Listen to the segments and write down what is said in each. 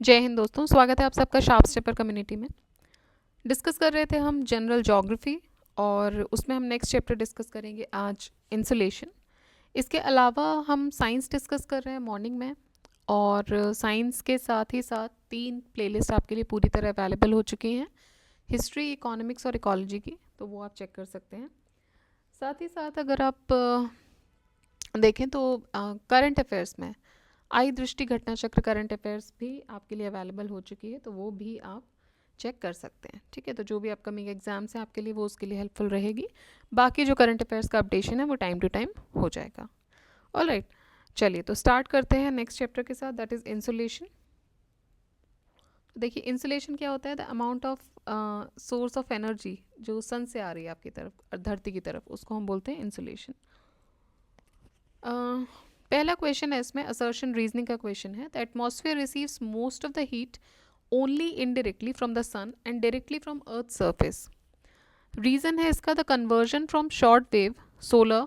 जय हिंद दोस्तों, स्वागत है आप सबका शार्प स्टेपर कम्युनिटी में। डिस्कस कर रहे थे हम जनरल ज्योग्राफी और उसमें हम नेक्स्ट चैप्टर डिस्कस करेंगे आज इंसुलेशन। इसके अलावा हम साइंस डिस्कस कर रहे हैं मॉर्निंग में, और साइंस के साथ ही साथ 3 प्लेलिस्ट आपके लिए पूरी तरह अवेलेबल हो चुकी हैं, हिस्ट्री, इकोनॉमिक्स और इकोलॉजी की, तो वो आप चेक कर सकते हैं। साथ ही साथ अगर आप देखें तो करंट अफेयर्स में आई दृष्टि घटना चक्र करंट अफेयर्स भी आपके लिए अवेलेबल हो चुकी है, तो वो भी आप चेक कर सकते हैं। ठीक है, तो जो भी अपकमिंग एग्जाम्स हैं आपके लिए वो उसके लिए हेल्पफुल रहेगी। बाकी जो करंट अफेयर्स का अपडेशन है वो टाइम टू टाइम हो जाएगा। ऑलराइट, चलिए तो स्टार्ट करते हैं नेक्स्ट चैप्टर के साथ, दैट इज़ इंसुलेशन। देखिए, इंसुलेशन क्या होता है? The amount of source of energy जो सन से आ रही है आपकी तरफ, धरती की तरफ, उसको हम बोलते हैं इंसुलेशन। पहला क्वेश्चन है इसमें, असर्शन रीजनिंग का क्वेश्चन है। The atmosphere receives most of the heat only indirectly from the sun and directly from earth surface. Reason है इसका, the conversion from short wave solar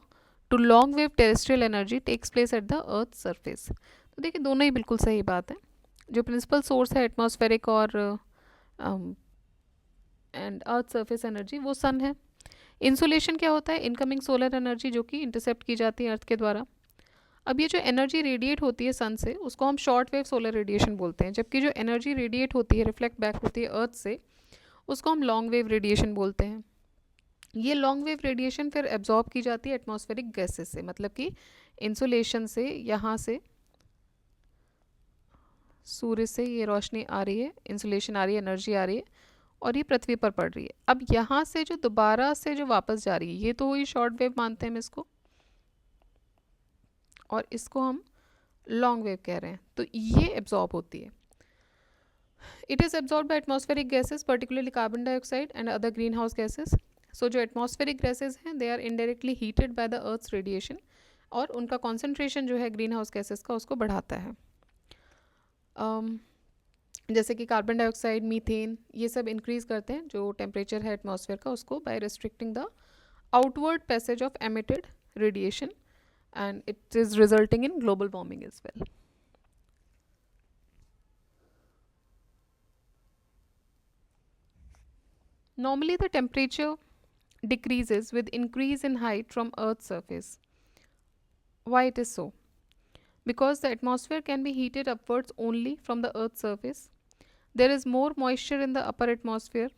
to long wave terrestrial energy takes place at the earth surface. तो देखिए, दोनों ही बिल्कुल सही बात है। जो प्रिंसिपल सोर्स है एटमॉस्फेरिक और एंड अर्थ सरफेस एनर्जी, वो सन है। इंसुलेशन क्या होता है? इनकमिंग सोलर एनर्जी जो कि इंटरसेप्ट की जाती है अर्थ के द्वारा। अब ये जो एनर्जी रेडिएट होती है सन से, उसको हम शॉर्ट वेव सोलर रेडिएशन बोलते हैं, जबकि जो एनर्जी रेडिएट होती है, रिफ्लेक्ट बैक होती है अर्थ से, उसको हम लॉन्ग वेव रेडिएशन बोलते हैं। ये लॉन्ग वेव रेडिएशन फिर एब्जॉर्ब की जाती है एटमॉस्फेरिक गैसेस से, मतलब कि इंसुलेशन से, यहाँ से सूर्य से ये रोशनी आ रही है, इंसुलेशन आ रही है, एनर्जी आ रही है, और ये पृथ्वी पर पड़ रही है। अब यहाँ से जो दोबारा से जो वापस जा रही है, ये तो हुई शॉर्ट वेव मानते हैं हम इसको, और इसको हम लॉन्ग वेव कह रहे हैं। तो ये एब्जॉर्ब होती है। It is absorb by atmospheric gases, particularly carbon dioxide and other green house gases. So जो एटमॉस्फेरिक गैसेस हैं, they are indirectly heated by the earth's radiation, और उनका कॉन्सेंट्रेशन जो है ग्रीन हाउस गैसेस का, उसको बढ़ाता है। जैसे कि कार्बन डाइऑक्साइड, मीथेन, ये सब इंक्रीज करते हैं जो टेम्परेचर है एटमॉस्फेयर का, उसको by restricting the outward passage of emitted radiation, and it is resulting in global warming as well. Normally the temperature decreases with increase in height from Earth's surface. Why it is so? Because the atmosphere can be heated upwards only from the Earth's surface. There is more moisture in the upper atmosphere.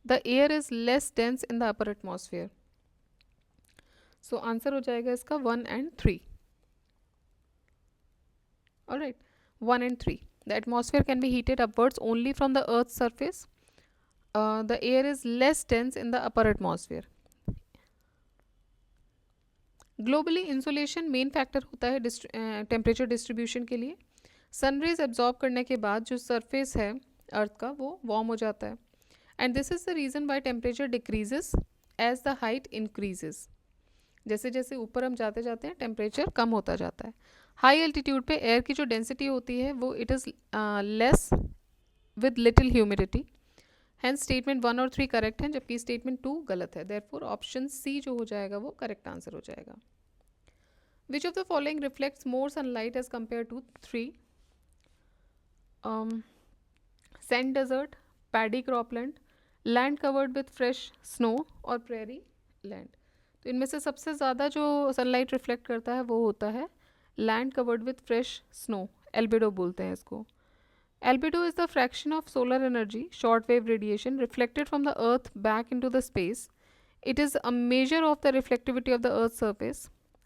The air is less dense in the upper atmosphere. So answer हो जाएगा इसका 1 and 3. Alright, 1 and 3. The atmosphere can be heated upwards only from the Earth's surface. The air is less dense in the upper atmosphere. Globally insulation main factor होता है temperature distribution के लिए। Sun rays absorb करने के बाद जो surface है अर्थ का, वो वार्म हो जाता है, and this is the reason why temperature decreases as the height increases. जैसे जैसे ऊपर हम जाते जाते हैं, टेम्परेचर कम होता जाता है। हाई एल्टीट्यूड पे एयर की जो डेंसिटी होती है वो it is less with little humidity. Hence statement 1 और 3 करेक्ट हैं, जबकि स्टेटमेंट 2 गलत है। देयरफॉर ऑप्शन सी जो हो जाएगा वो करेक्ट आंसर हो जाएगा। Which of the following reflects more sunlight as compare to 3? Sand desert, paddy cropland, land covered with fresh snow, और प्रेरी लैंड। तो इनमें से सबसे ज़्यादा जो सनलाइट रिफ्लेक्ट करता है वो होता है land covered with fresh snow, albedo बोलते हैं इसको। Albedo is the fraction of solar energy, shortwave radiation, reflected from the Earth back into the space. It is a measure of the reflectivity of the Earth's surface.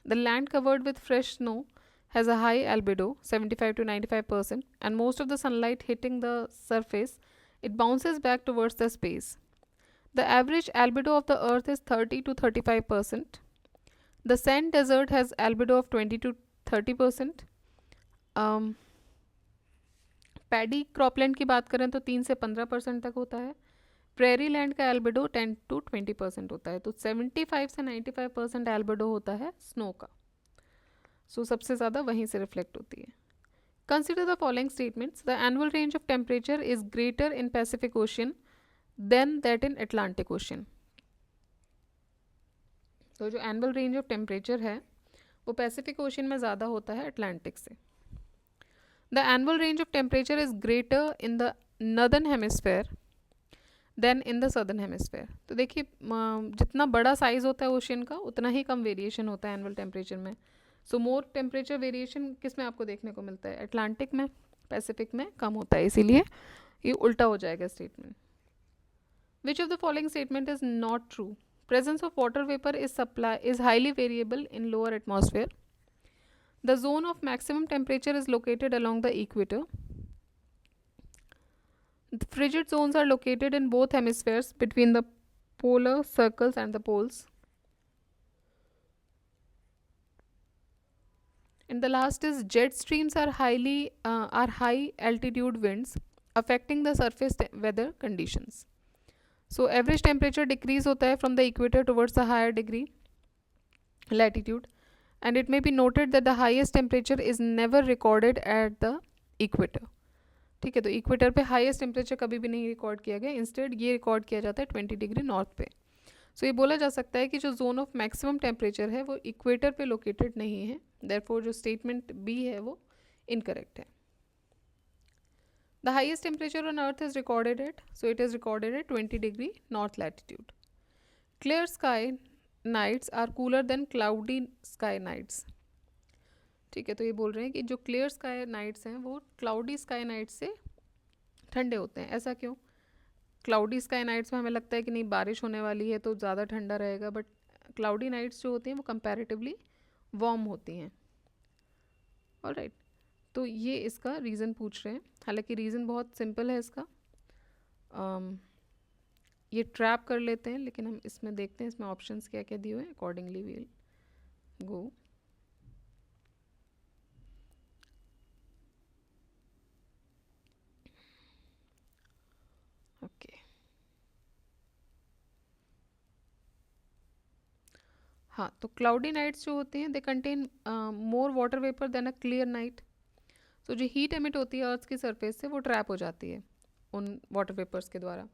The land covered with fresh snow has a high albedo, 75 to 95%, and most of the sunlight hitting the surface, it bounces back towards the space. The average albedo of the Earth is 30 to 35%. The sand desert has albedo of 20 to 30%. Paddy cropland की बात करें तो 3 से 15% तक होता है। Prairie land का albedo 10 to 20% होता है। तो 75 से 95% एल्बिडो होता है स्नो का। सो सबसे ज़्यादा वहीं से रिफ्लेक्ट होती है। Consider the following statements. The annual range of temperature is greater in Pacific Ocean than that in Atlantic Ocean. तो जो एनुअल रेंज ऑफ टेम्परेचर है वो पैसिफिक ओशियन में ज़्यादा होता है अटलांटिक से। The annual range of temperature is greater in the northern hemisphere than in the southern hemisphere. तो देखिए जितना बड़ा साइज होता है ओशियन का उतना ही कम वेरिएशन होता है एनुअल टेम्परेचर में। सो मोर टेम्परेचर वेरिएशन किस में आपको देखने को मिलता है, अटलांटिक में, पैसिफिक में कम होता है, इसीलिए ये उल्टा हो जाएगा statement. Which of the following statement is not true? Presence of water vapour is highly variable in lower atmosphere. The zone of maximum temperature is located along the equator. The frigid zones are located in both hemispheres between the polar circles and the poles. And the last is jet streams are high altitude winds affecting the surface weather conditions. So average temperature decrease होता है from the equator towards the higher degree latitude, and it may be noted that the highest temperature is never recorded at the equator. ठीक है, तो equator पे highest temperature कभी भी नहीं record किया गया, इंस्टेड ये रिकॉर्ड किया जाता है 20 डिग्री नॉर्थ पे। सो ये बोला जा सकता है कि जो जोन ऑफ मैक्सिमम टेम्परेचर है वो इक्वेटर पे लोकेटेड नहीं है, देयरफॉर जो स्टेटमेंट बी है वो इनकरेक्ट है। The highest temperature on earth is recorded at, so it is recorded at 20 degree north latitude. Clear sky nights are cooler than cloudy sky nights. ठीक है, तो ये बोल रहे हैं कि जो क्लियर स्काई नाइट्स हैं वो क्लाउडी स्काई नाइट्स से ठंडे होते हैं। ऐसा क्यों? क्लाउडी स्काई नाइट्स में हमें लगता है कि नहीं बारिश होने वाली है तो ज़्यादा ठंडा रहेगा, बट क्लाउडी नाइट्स जो होती हैं वो कंपैरेटिवली वार्म होती हैं। ऑलराइट, तो ये इसका रीज़न पूछ रहे हैं। हालांकि रीज़न बहुत सिंपल है इसका, ये ट्रैप कर लेते हैं, लेकिन हम इसमें देखते हैं इसमें ऑप्शंस क्या क्या दिए हुए हैं, accordingly we will go. Okay, हाँ, तो क्लाउडी नाइट्स जो होते हैं they contain more water vapour than a clear night. So जो हीट एमिट होती है अर्थ की सरफेस से वो ट्रैप हो जाती है उन वाटर वेपर्स के द्वारा।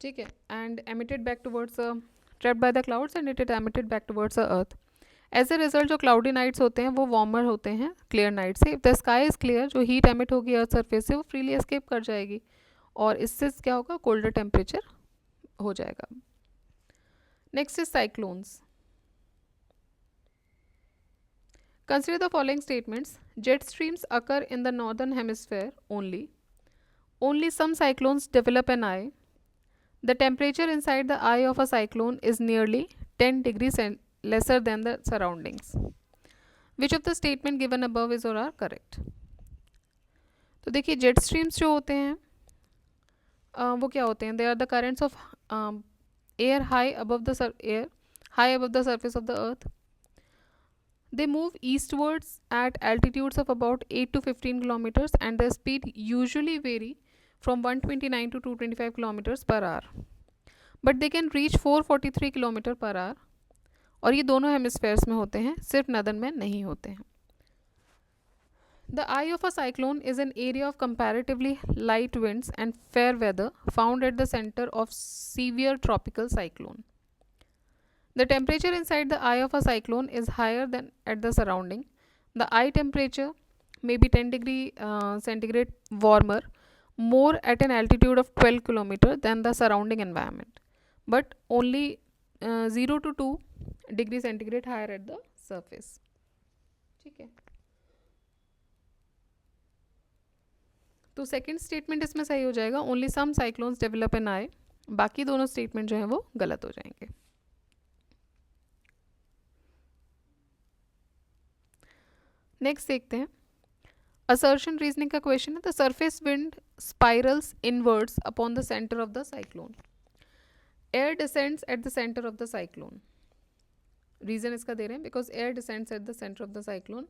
ठीक है, and emitted back towards trapped by the clouds and it is emitted back towards the earth. As a result जो क्लाउडी नाइट्स होते हैं वो वार्मर होते हैं क्लियर नाइट से। If the sky is clear, जो हीट एमिट होगी earth surface से वो फ्रीली एस्केप कर जाएगी और इससे क्या होगा, कोल्डर टेम्परेचर हो जाएगा। Next is cyclones. Consider the following statements. Jet streams occur in the northern hemisphere only. Only some cyclones develop an eye. The temperature inside the eye of a cyclone is nearly 10 degrees lesser than the surroundings. Which of the statement given above is or are correct? तो देखिए jet streams जो होते हैं वो क्या होते हैं, they are the currents of air high above the surface of the earth. They move eastwards at altitudes of about 8 to 15 kilometers and their speed usually vary from 129 to 225 kilometers per hour. But they can reach 443 kilometer per hour. और ये दोनों hemispheres में होते हैं, सिर्फ northern में नहीं होते हैं। The eye of a cyclone is an area of comparatively light winds and fair weather found at the center of severe tropical cyclone. The temperature inside the eye of a cyclone is higher than at the surrounding. The eye temperature may be 10 degree centigrade warmer, more at an altitude of 12 kilometer than the surrounding environment, but only 0 to 2 degree centigrade higher at the surface. ठीक है, तो second statement इसमें सही हो जाएगा, only some cyclones develop in I. बाकी दोनों statement जो हैं वो गलत हो जाएंगे। नेक्स्ट देखते हैं, असर्शन रीजनिंग का क्वेश्चन है। The surface wind spirals inwards upon the centre of the cyclone. Air descends at the centre of the cyclone. Reason इसका दे रहे हैं because air descends at the centre of the cyclone.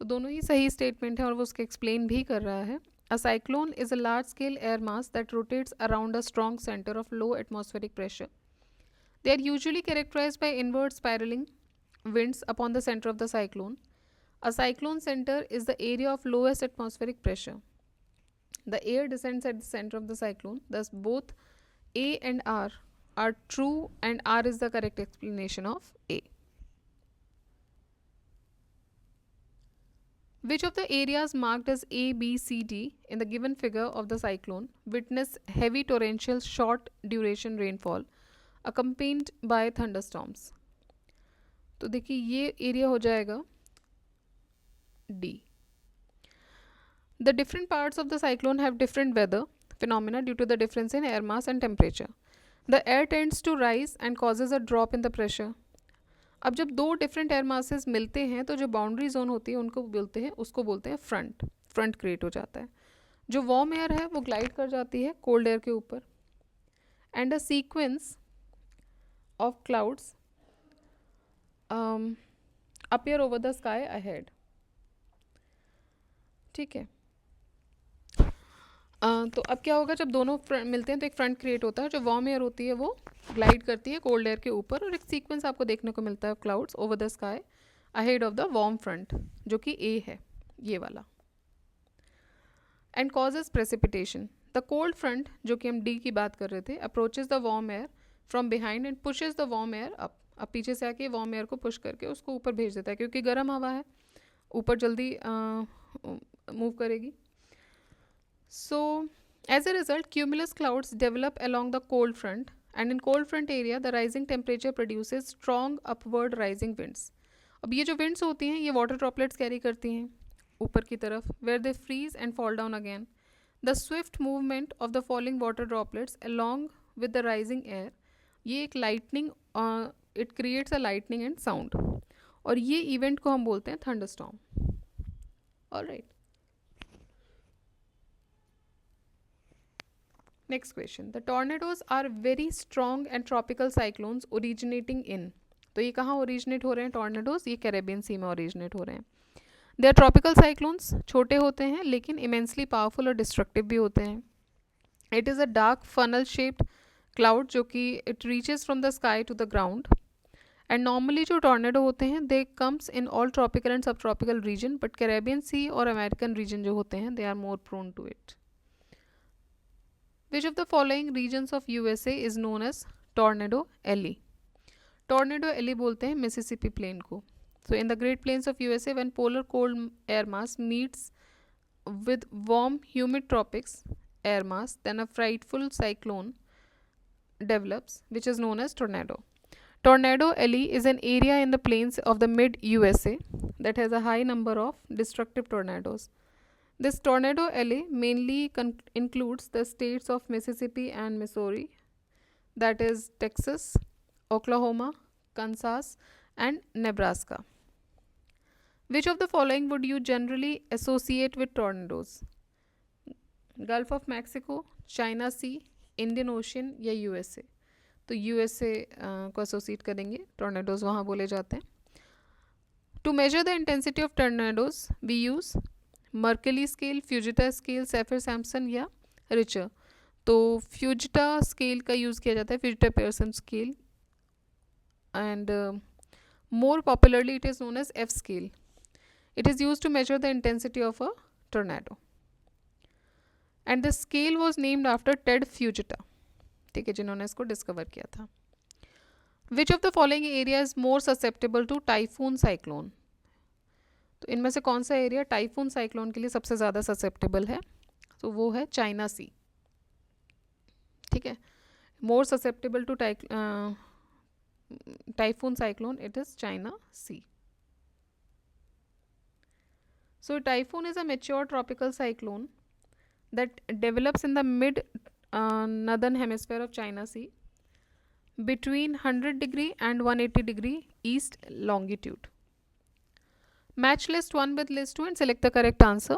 तो दोनों ही सही statement है और वो उसके एक्सप्लेन भी कर रहा है। A cyclone is a large scale air mass that rotates around a strong centre of low atmospheric pressure. They are usually characterised by inward spiralling winds upon the center of the cyclone. A cyclone center is the area of lowest atmospheric pressure. The air descends at the center of the cyclone. Thus, both A and R are true, and R is the correct explanation of A. Which of the areas marked as A, B, C, D in the given figure of the cyclone witness heavy torrential short duration rainfall accompanied by thunderstorms? तो देखिए ये area हो जाएगा D. The different parts of the cyclone have different weather phenomena due to the difference in air mass and temperature. The air tends to rise and causes a drop in the pressure. अब जब दो different air masses मिलते हैं तो जो boundary zone होती है उनको बोलते हैं उसको बोलते हैं फ्रंट क्रिएट हो जाता है. जो वार्म एयर है वो ग्लाइड कर जाती है कोल्ड एयर के ऊपर and a sequence of clouds appear over the sky ahead. ठीक है. तो अब क्या होगा जब दोनों मिलते हैं तो एक फ्रंट क्रिएट होता है. जो वार्म एयर होती है वो ग्लाइड करती है कोल्ड एयर के ऊपर और एक सीक्वेंस आपको देखने को मिलता है clouds over the sky ahead of the warm front जो कि ए है ये वाला. And causes precipitation. The cold front जो कि हम डी की बात कर रहे थे approaches the warm air from behind and pushes the warm air up. अब पीछे से आके वार्म एयर को पुश करके उसको ऊपर भेज देता है क्योंकि गर्म हवा है ऊपर जल्दी मूव करेगी. So, as a result, cumulus clouds develop along the cold front, and in cold front area, the rising temperature produces strong upward rising winds. अब ये जो winds होती हैं ये water droplets carry करती हैं ऊपर की तरफ where they freeze and fall down again. The swift movement of the falling water droplets along with the rising air, ये एक lightning, it creates a lightning and sound. और ये event को हम बोलते हैं thunderstorm. Alright. Next question. The tornadoes are very strong and tropical cyclones originating in. तो ये कहाँ originate हो रहे हैं tornadoes? ये कैरेबियन सी में originate हो रहे हैं. They are tropical cyclones. छोटे होते हैं लेकिन immensely powerful और destructive भी होते हैं. It is a dark funnel shaped cloud जो कि it reaches from the sky to the ground. And normally जो tornado होते हैं they comes in all tropical and subtropical region but Caribbean Sea और American region जो होते हैं they are more prone to it. Which of the following regions of USA is known as Tornado Alley? Tornado Alley बोलते हैं Mississippi Plain को. So in the Great Plains of USA, when polar cold air mass meets with warm humid tropics air mass, then a frightful cyclone develops, which is known as tornado. Tornado Alley is an area in the plains of the mid-USA that has a high number of destructive tornadoes. This tornado alley mainly includes the states of Mississippi and Missouri, that is Texas, Oklahoma, Kansas, and Nebraska. Which of the following would you generally associate with tornadoes? Gulf of Mexico, China Sea, Indian Ocean या USA? तो USA को associate करेंगे. Tornadoes वहाँ बोले जाते हैं. To measure the intensity of tornadoes, we use Mercalli scale, Fujita scale, Saffir-Simpson या Richter. तो Fujita scale का यूज़ किया जाता है, Fujita-Pearson scale, and more popularly it is known as F scale. It is used to measure the intensity of a tornado. And the scale was named after Ted Fujita, ठीक है, जिन्होंने इसको discover किया था. Which of the following area is more susceptible to typhoon cyclone? तो इनमें से कौन सा एरिया टाइफून साइक्लोन के लिए सबसे ज़्यादा ससेप्टेबल है? तो वो है चाइना सी. ठीक है, more susceptible to typhoon cyclone it is China Sea. So typhoon is a mature tropical cyclone that develops in the mid northern hemisphere of China Sea between 100 degree and 180 degree east longitude. Match list 1 with list 2 and select the correct answer.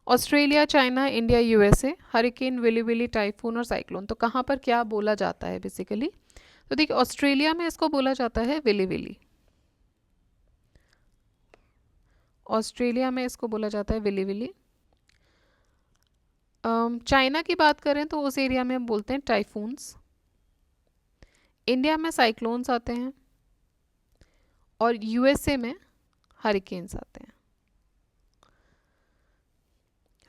Australia, China, India, USA, hurricane, willy willy, typhoon और cyclone. तो कहाँ पर क्या बोला जाता है basically? तो देखिए ऑस्ट्रेलिया में इसको बोला जाता है विली विली. ऑस्ट्रेलिया में इसको बोला जाता है विली विली. चाइना की बात करें तो उस एरिया में बोलते हैं टाइफून्स. इंडिया में साइक्लोन्स आते हैं और यूएसए में हरिकेन्स आते हैं.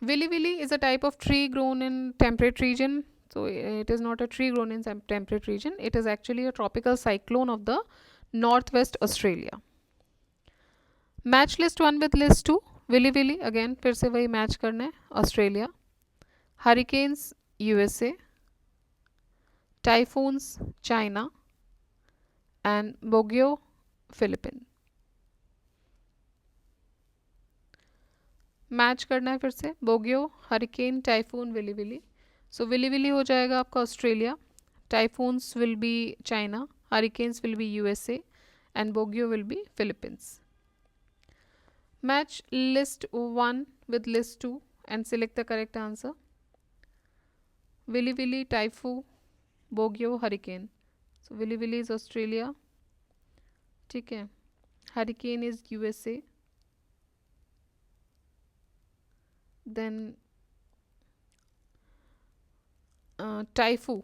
Willy Willy is a type of tree grown in temperate region. So it is not a tree grown in temperate region. It is actually a tropical cyclone of the northwest Australia. Match list 1 with list 2. Willy willy again फिर से वही match करना है, Australia. Hurricanes USA. Typhoons China. And baguio Philippine. Match करना है फिर से, baguio, hurricane, typhoon, willy willy. So willy willy हो जाएगा आपका Australia. Typhoons will be China. Hurricanes will be USA. And baguio will be Philippines. Match list 1 with list 2 and select the correct answer. Willy Willy, Typhoon, Bogyo, Hurricane. So Willy Willy is Australia. ठीक है. Hurricane is USA. Then Typhoon.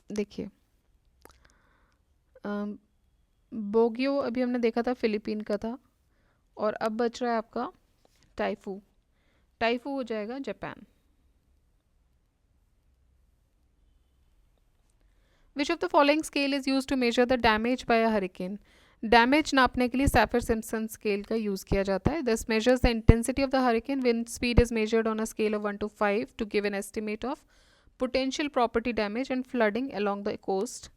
देखिए बोगियो अभी हमने देखा था Philippine का था, और अब बच रहा है आपका टाइफू. टाइफू हो जाएगा Japan. Which of the following scale is use to measure the damage by a hurricane. Damage नापने के लिए सैफर सिम्पसन स्केल का यूज किया जाता है. This measures the intensity of the hurricane. Wind speed is measured on a scale of 1 to 5 to give an estimate of potential property damage and flooding along the coast.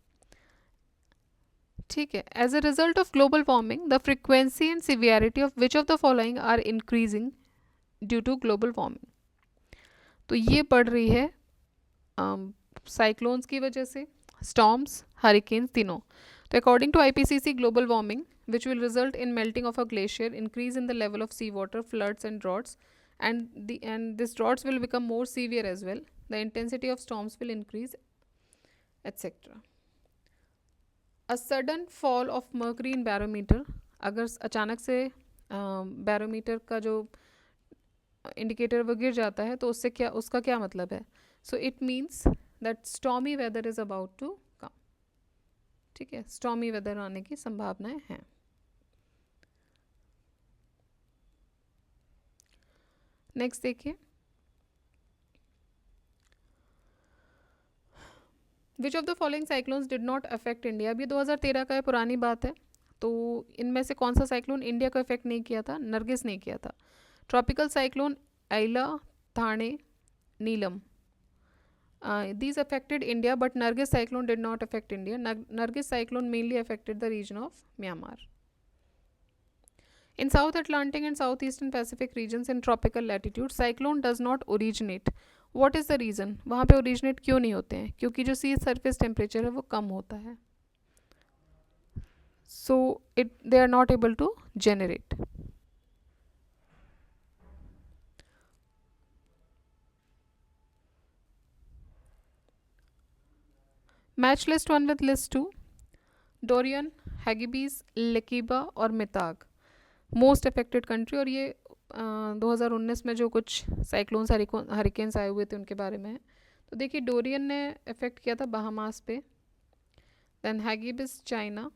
ठीक है. As a result of global warming the frequency and severity of which of the following are increasing due to global warming. तो ये बढ़ रही है cyclones की वजह से, स्टॉर्म्स, हरिकेन्स, तीनों. तो according to IPCC global warming which will result in melting of a glacier, increase in the level of sea water, floods and droughts, and this droughts will become more severe as well. The intensity of storms will increase, etc. A sudden fall of mercury in barometer. अगर अचानक से barometer का जो indicator वो गिर जाता है तो उससे क्या, उसका क्या मतलब है. So it means that stormy weather is about to come. ठीक है, स्टॉर्मी वेदर आने की संभावनाएं हैं. नेक्स्ट देखिए, विच of the following cyclones did not affect India. अभी 2013 का है, पुरानी बात है. तो इनमें से कौन सा साइक्लोन इंडिया को अफेक्ट नहीं किया था? नरगिस नहीं किया था. ट्रॉपिकल साइक्लोन ऐला, थाने, नीलम, these affected India, but Nargis cyclone did not affect India. Nargis cyclone mainly affected the region of Myanmar. In South Atlantic and Southeastern Pacific regions in tropical latitude, cyclone does not originate. What is the reason? वहाँ पे originate क्यों नहीं होते हैं? क्योंकि जो sea surface temperature है वो कम होता है. So they are not able to generate. Match list 1 with list 2. Dorian, Hagibis, Lekiba और मिताग मोस्ट अफेक्टेड कंट्री. और ये 2019 में जो कुछ साइक्लोन्स हरिकेन्स आए हुए थे उनके बारे में है. तो देखिए, डोरियन ने अफेक्ट किया था बहामास पे. Then Hagibis China.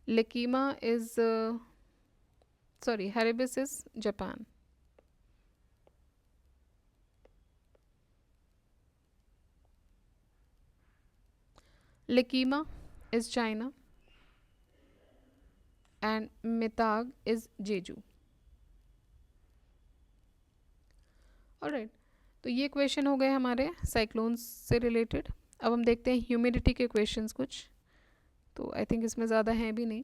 Lekima is Haribis is Japan. Lekima is China and Mitag is Jeju. Alright, तो ये क्वेश्चन हो गए हमारे साइक्लोन्स से रिलेटेड. अब हम देखते हैं ह्यूमिडिटी के क्वेश्चंस कुछ. तो आई थिंक इसमें ज़्यादा हैं भी नहीं.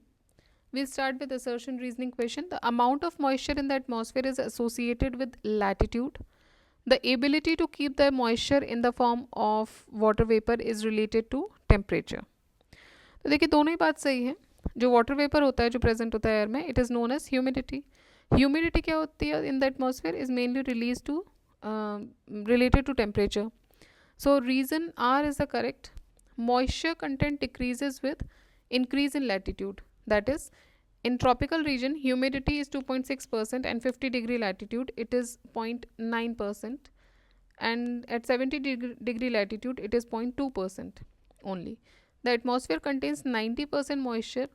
We'll start with assertion reasoning question. The amount of moisture in the atmosphere is associated with latitude. The ability to keep the moisture in the form of water vapor is related to temperature. तो देखिए, दोनों ही बात सही है. जो water vapour होता है, जो प्रेजेंट होता है एयर में, it is known as humidity. Humidity क्या होती है in the atmosphere? Is mainly release to related to temperature. So reason are is the correct. Moisture content decreases with increase in latitude. That is, in tropical region humidity is 2.6% and 50 degree latitude it is 0.9%, and at 70 degree latitude it is 0.2% only. The atmosphere contains 90% moisture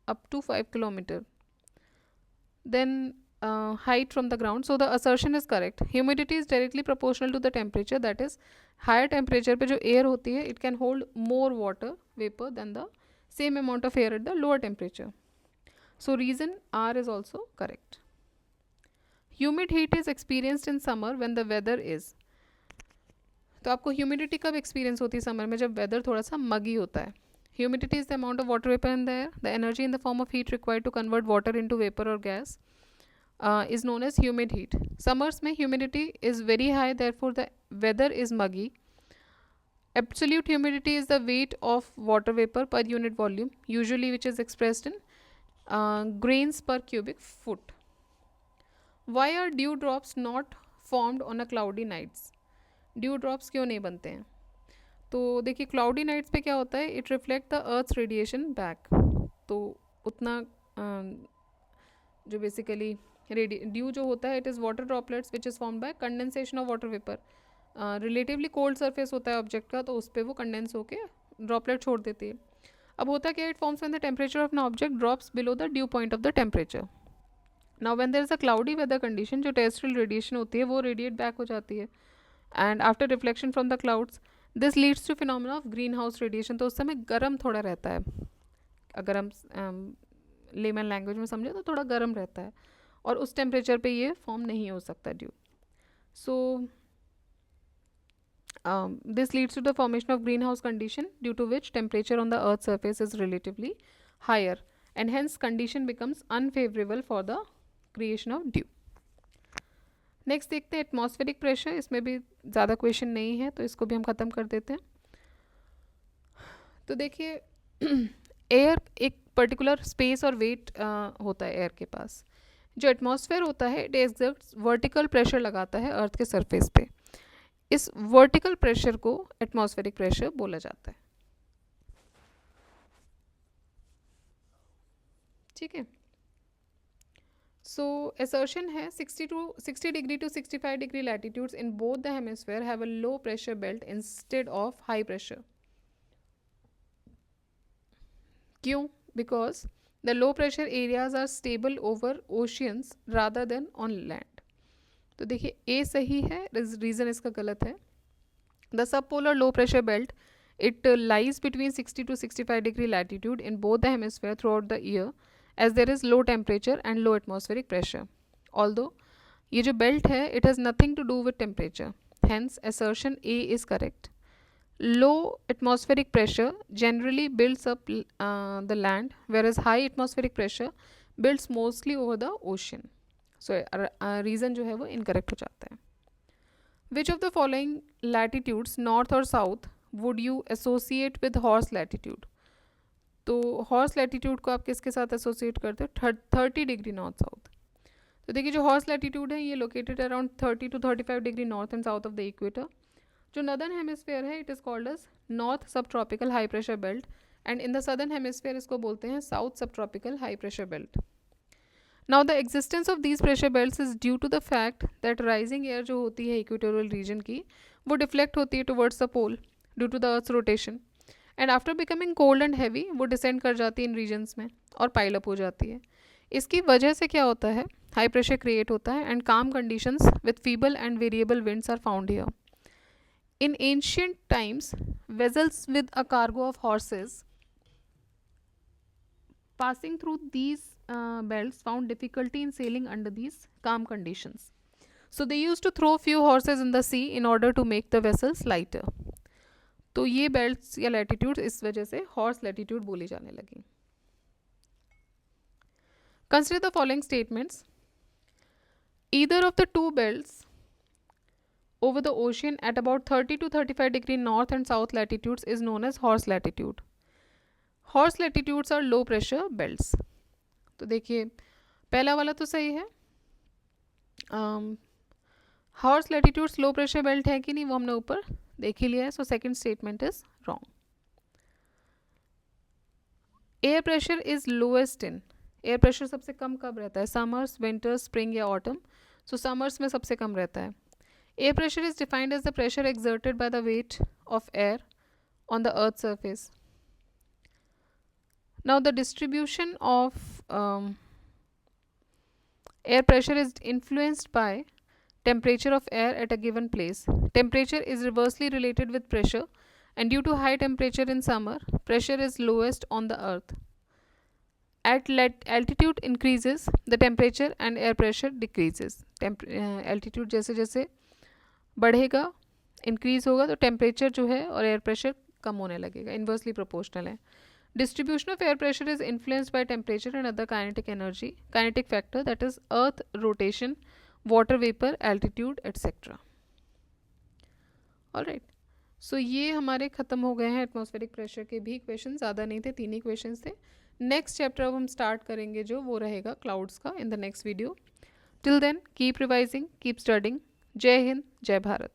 up to 5 kilometer. Then height from the ground. So the assertion is correct. Humidity is directly proportional to the temperature. That is, higher temperature पे जो air होती है, it can hold more water vapor than the same amount of air at the lower temperature. So reason R is also correct. Humid heat is experienced in summer when the weather is. तो आपको humidity कब experience होती है summer में? जब weather थोड़ा सा मगी होता है. Humidity is the amount of water vapour in the air. The energy in the form of heat required to convert water into vapour और gas is known as humid heat. Summers में humidity is very high, therefore the weather is muggy. Absolute humidity is the weight of water vapor per unit volume, usually which is expressed in grains per cubic foot. Why are dew drops not formed on a cloudy nights? Dew drops क्यों नहीं बनते हैं? तो देखिए cloudy nights पे क्या होता है, it reflect the earth's radiation back. तो उतना जो बेसिकली ड्यू जो होता है, it is water droplets which is form by condensation of water vapour. Relatively cold surface होता है ऑब्जेक्ट का, तो उस पर वो कंडेंस होकर ड्रॉपलेट छोड़ देती है. अब होता क्या, it forms when the temperature of an object drops below the dew point of the temperature. Now when there is a cloudy weather condition, जो टेरेस्ट्रियल रेडिएशन होती है वो रेडिएट बैक हो जाती है, and after reflection from the clouds this leads to phenomena of green house radiation. तो उस समय गर्म थोड़ा रहता है, अगर हम लेमन लैंग्वेज में समझे तो थोड़ा गर्म रहता है, और उस टेम्परेचर पे ये फॉर्म नहीं हो सकता dew. So this leads to the formation of green house condition due to which temperature on the earth surface is relatively higher, and hence condition becomes unfavourable for the creation of dew. Next देखते हैं atmospheric pressure. इसमें भी ज़्यादा question नहीं है, तो इसको भी हम ख़त्म कर देते हैं. तो देखिए एयर एक पर्टिकुलर स्पेस और वेट होता है एयर के पास. जो एटमॉस्फेयर होता है इट एग्जर्ट्स वर्टिकल प्रेशर लगाता है अर्थ के सरफेस पे. इस वर्टिकल प्रेशर को एटमॉस्फेरिक प्रेशर बोला जाता है. ठीक है. सो assertion है 60 degree to 65 degree latitudes in both the hemisphere have a low pressure belt instead of high pressure. क्यों? Because the low pressure areas are stable over oceans rather than on land. तो देखिए ए सही है, reason इसका गलत है. The sub polar low pressure belt it lies between 60 to 65 degree latitude in both the hemisphere throughout the year as there is low temperature and low atmospheric pressure. Although ये जो belt है it has nothing to do with temperature, hence assertion A is correct. Low atmospheric pressure generally builds up the land, whereas high atmospheric pressure builds mostly over the ocean. So reason जो है वो incorrect हो जाता है. Which of the following latitudes, north or south, would you associate with horse latitude? तो horse latitude को आप किसके साथ एसोसिएट करते हो? 30 डिग्री नॉर्थ साउथ. तो देखिए जो हॉर्स लैटिट्यूड है ये located around 30 to 35 degree north and south of the equator. जो नदर्न हेमिस्फेयर है it is called as north sub tropical high pressure belt, and in the southern hemisphere इसको बोलते हैं south sub tropical high pressure belt. Now the existence of these pressure belts is due to the fact that rising air जो होती है equatorial region की वो deflect होती है towards the pole due to the earth's rotation, and after becoming cold and heavy वो descend कर जाती है इन रीजन्स में और पाइल अप हो जाती है. इसकी वजह से क्या होता है, हाई प्रेशर क्रिएट होता है and calm conditions with feeble and variable winds are found here. In ancient times, vessels with a cargo of horses passing through these belts found difficulty in sailing under these calm conditions. So they used to throw few horses in the sea in order to make the vessels lighter. तो ये belts या latitudes इस वजह से horse latitude बोली जाने लगी. Consider the following statements. Either of the two belts over the ocean at about 30 to 35 degree north and south latitudes is known as horse latitude. Horse latitudes are low pressure belts. तो देखिए पहला वाला तो सही है. Horse latitudes लो pressure belt है कि नहीं वो हमने ऊपर देख ही लिया है, so second statement is wrong. Air pressure is lowest in, air pressure सबसे कम कब रहता है? समर्स, विंटर्स, स्प्रिंग या ऑटम. सो समर्स में सबसे कम रहता है. Air pressure is defined as the pressure exerted by the weight of air on the Earth's surface. Now, the distribution of air pressure is influenced by temperature of air at a given place. Temperature is reversely related with pressure, and due to high temperature in summer, pressure is lowest on the Earth. At altitude increases, the temperature and air pressure decreases. Altitude जैसे जैसे बढ़ेगा, increase होगा, तो temperature जो है और air pressure कम होने लगेगा, इन्वर्सली प्रोपोर्शनल है. Distribution of air pressure is influenced by temperature and other kinetic factor, that is earth rotation, water vapor, altitude, etc. Alright. सो ये हमारे ख़त्म हो गए हैं एटमॉस्फेरिक प्रेशर के भी क्वेश्चन, ज़्यादा नहीं थे, 3 ही क्वेश्चन थे. नेक्स्ट चैप्टर अब हम स्टार्ट करेंगे जो वो रहेगा क्लाउड्स का in the next video. Till then keep revising, keep studying. जय हिंद, जय भारत.